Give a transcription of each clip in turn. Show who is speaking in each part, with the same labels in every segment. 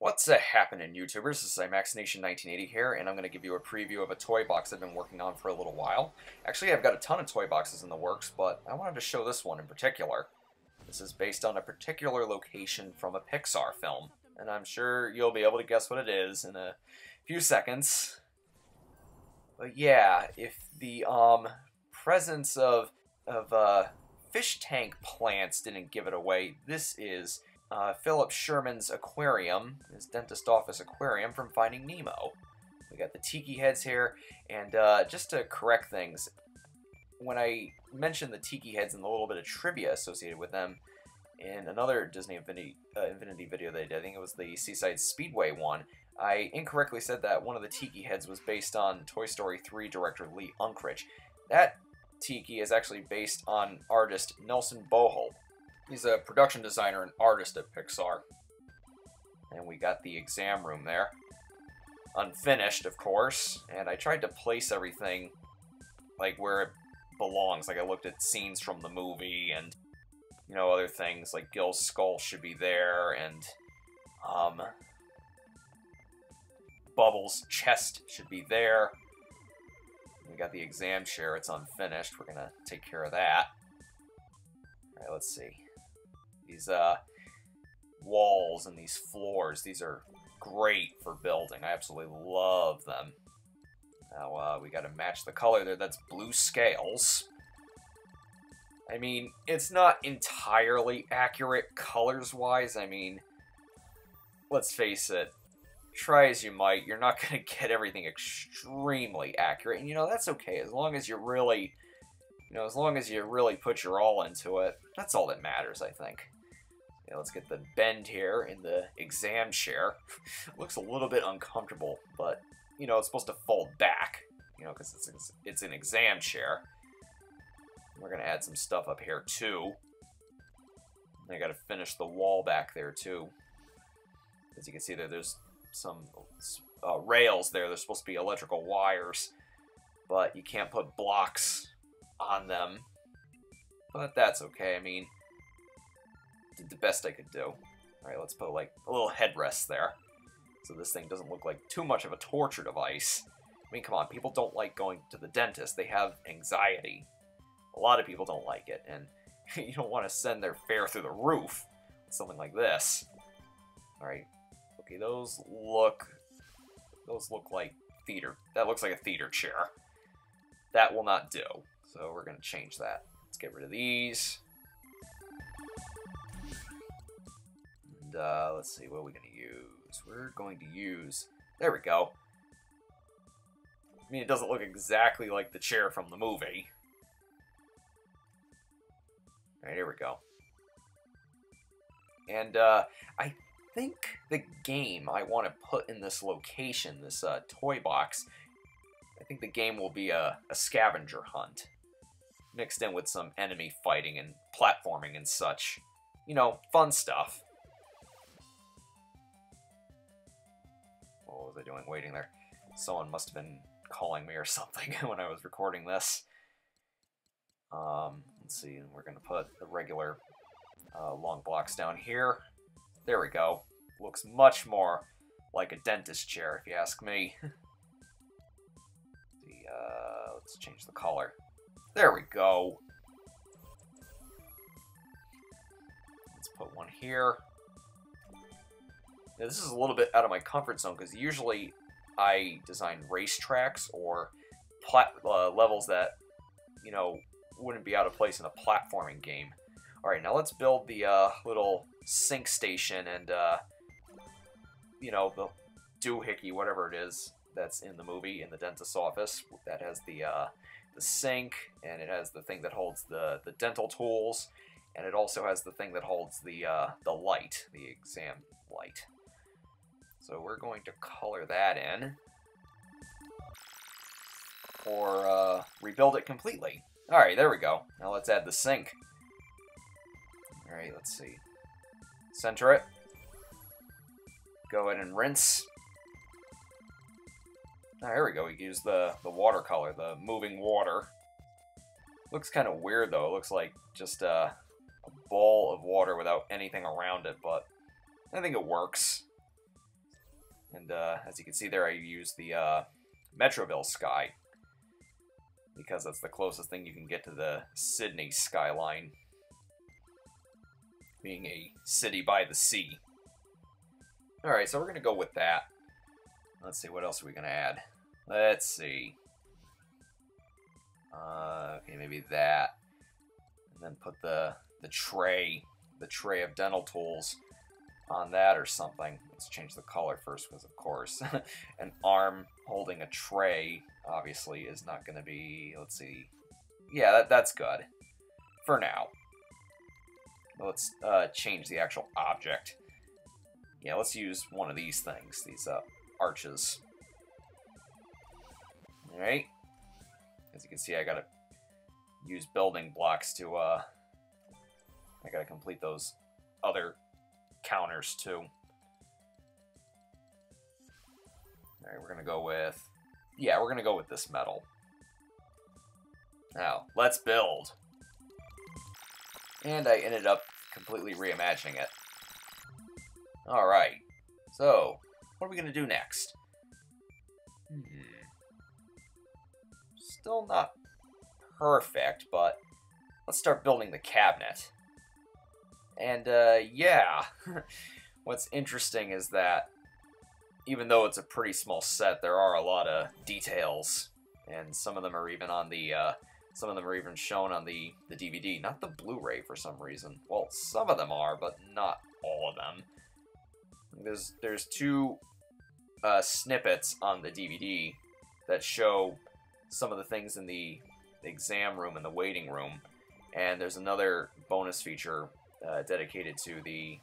Speaker 1: What's happening, YouTubers? This is IMAXNation1980 here, and I'm going to give you a preview of a toy box I've been working on for a little while. Actually, I've got a ton of toy boxes in the works, but I wanted to show this one in particular. This is based on a particular location from a Pixar film, and I'm sure you'll be able to guess what it is in a few seconds. But yeah, if the presence of fish tank plants didn't give it away, this is Philip Sherman's aquarium, his dentist office aquarium from Finding Nemo. We got the tiki heads here, and just to correct things, when I mentioned the tiki heads and the little bit of trivia associated with them in another Disney Infinity video that I did, I think it was the Seaside Speedway one, I incorrectly said that one of the tiki heads was based on Toy Story 3 director Lee Unkrich. That tiki is actually based on artist Nelson Bohol. He's a production designer and artist at Pixar. And we got the exam room there. Unfinished, of course. And I tried to place everything like where it belongs. Like I looked at scenes from the movie and, you know, other things. Like Gil's skull should be there and, Bubbles' chest should be there. We got the exam chair. It's unfinished. We're going to take care of that. Alright, let's see. These walls and these floors, these are great for building. I absolutely love them. Now, we got to match the color there. That's blue scales. I mean, it's not entirely accurate colors-wise. I mean, let's face it. Try as you might, you're not going to get everything extremely accurate. And, you know, that's okay. As long as you really, as long as you really put your all into it, that's all that matters, I think. Yeah, let's get the bend here in the exam chair. Looks a little bit uncomfortable, but, you know, it's supposed to fold back, you know, because it's an exam chair. We're going to add some stuff up here, too. And I got to finish the wall back there, too. As you can see there, there's some rails there. They're supposed to be electrical wires, but you can't put blocks on them. But that's okay. I mean, did the best I could do. Alright, let's put like a little headrest there, so this thing doesn't look like too much of a torture device. I mean, come on, people don't like going to the dentist. They have anxiety. A lot of people don't like it, and you don't want to send their fare through the roof with something like this. Alright. Okay, those look like theater. That looks like a theater chair. That will not do. So we're going to change that. Let's get rid of these. And let's see, what are we going to use? We're going to use... There we go. I mean, it doesn't look exactly like the chair from the movie. Alright, here we go. And I think the game I want to put in this location, this toy box, I think the game will be a scavenger hunt, mixed in with some enemy fighting and platforming and such. You know, fun stuff. What was I doing waiting there? Someone must have been calling me or something when I was recording this. Let's see, we're going to put the regular long blocks down here. There we go. Looks much more like a dentist chair, if you ask me. Let's change the color. There we go. Let's put one here. Now, this is a little bit out of my comfort zone, because usually I design racetracks or levels that, you know, wouldn't be out of place in a platforming game. Alright, now let's build the little sink station and, you know, the doohickey, whatever it is, that's in the movie, in the dentist's office. That has the sink, and it has the thing that holds the dental tools, and it also has the thing that holds the light, the exam light. So we're going to color that in, or rebuild it completely. Alright, there we go. Now let's add the sink. Alright, let's see. Center it. Go ahead and rinse. Oh, here we go. We use the watercolor, the moving water. Looks kind of weird, though. It looks like just a bowl of water without anything around it, but I think it works. And as you can see there, I used the Metroville sky, because that's the closest thing you can get to the Sydney skyline, being a city by the sea. Alright, so we're going to go with that. Let's see, what else are we going to add? Let's see. Okay, maybe that. And then put the tray of dental tools on that or something. Let's change the color first, because of course an arm holding a tray obviously is not going to be, let's see. Yeah, that's good for now. Let's change the actual object. Yeah, let's use one of these things, these arches. Alright. As you can see, I gotta use building blocks to, I gotta complete those other counters too. Alright, we're gonna go with, yeah, we're gonna go with this metal. Now, let's build. And I ended up completely reimagining it. Alright, so, what are we gonna do next? Still not perfect, but let's start building the cabinet. And, yeah. What's interesting is that even though it's a pretty small set, there are a lot of details, and some of them are even on the, some of them are even shown on the DVD, not the Blu-ray for some reason. Well, some of them are, but not all of them. There's two snippets on the DVD that show some of the things in the exam room and the waiting room, and there's another bonus feature dedicated to the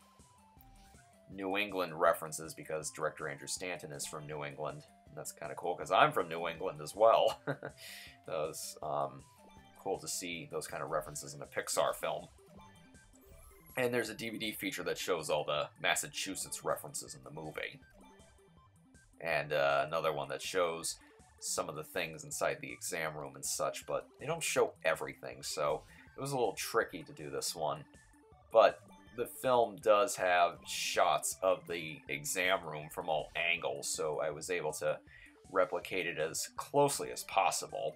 Speaker 1: New England references, because director Andrew Stanton is from New England. And that's kind of cool, because I'm from New England as well. That was cool to see those kind of references in a Pixar film. And there's a DVD feature that shows all the Massachusetts references in the movie. And another one that shows some of the things inside the exam room and such, but they don't show everything, so it was a little tricky to do this one. But the film does have shots of the exam room from all angles, so I was able to replicate it as closely as possible.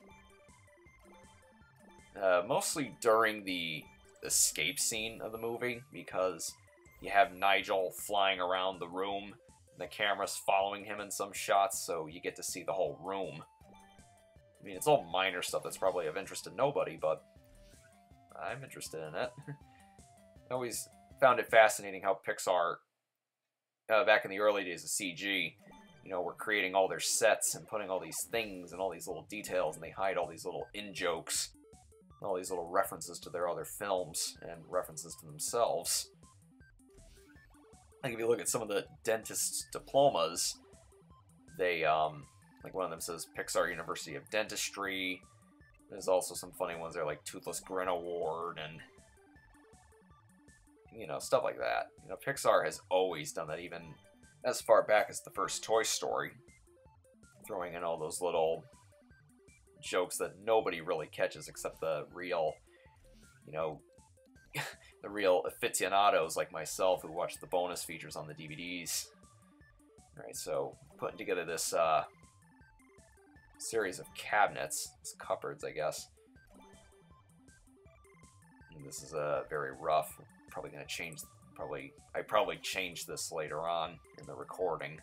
Speaker 1: Mostly during the escape scene of the movie, because you have Nigel flying around the room, the camera's following him in some shots, so you get to see the whole room. I mean, it's all minor stuff that's probably of interest to nobody, but I'm interested in it. I always found it fascinating how Pixar, back in the early days of CG, you know, were creating all their sets and putting all these things and all these little details, and they hide all these little in-jokes, all these little references to their other films and references to themselves. Like, if you look at some of the dentist's diplomas, they, like one of them says Pixar University of Dentistry. There's also some funny ones there, like Toothless Grin Award, and, you know, stuff like that. You know, Pixar has always done that, even as far back as the first Toy Story, throwing in all those little jokes that nobody really catches except the real, you know, the real aficionados like myself who watch the bonus features on the DVDs. Alright, so putting together this series of cabinets, these cupboards, I guess. And this is very rough. Probably going to change, I probably change this later on in the recording.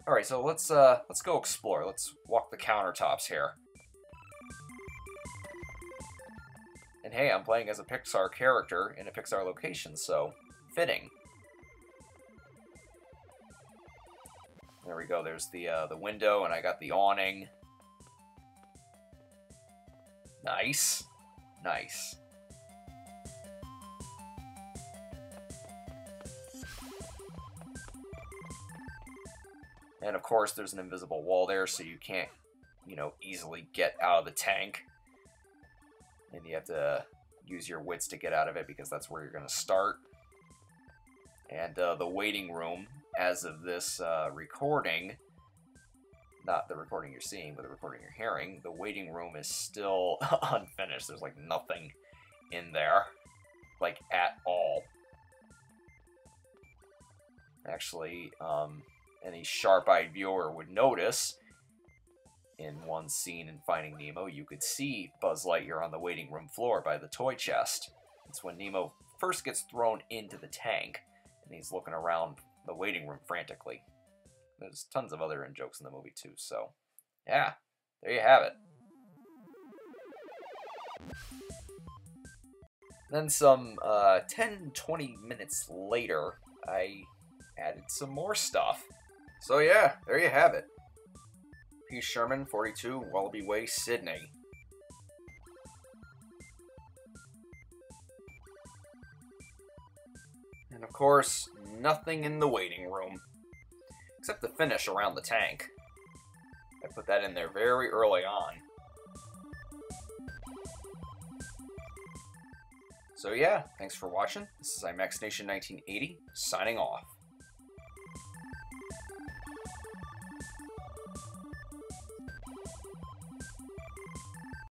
Speaker 1: Alright, so let's go explore. Let's walk the countertops here. And hey, I'm playing as a Pixar character in a Pixar location, so fitting. There we go, there's the window, and I got the awning. Nice. Nice. And of course, there's an invisible wall there, so you can't, you know, easily get out of the tank. And you have to use your wits to get out of it, because that's where you're going to start. And the waiting room, as of this recording, not the recording you're seeing, but the recording you're hearing, the waiting room is still unfinished. There's, like, nothing in there, like, at all. Actually, any sharp-eyed viewer would notice, in one scene in Finding Nemo, you could see Buzz Lightyear on the waiting room floor by the toy chest. It's when Nemo first gets thrown into the tank, and he's looking around the waiting room frantically. There's tons of other in-jokes in the movie, too, so yeah, there you have it. Then some 10-20 minutes later, I added some more stuff. So yeah, there you have it. P. Sherman, 42, Wallaby Way, Sydney. And of course, nothing in the waiting room. Except the finish around the tank. I put that in there very early on. So yeah, thanks for watching. This is IMAX Nation 1980, signing off.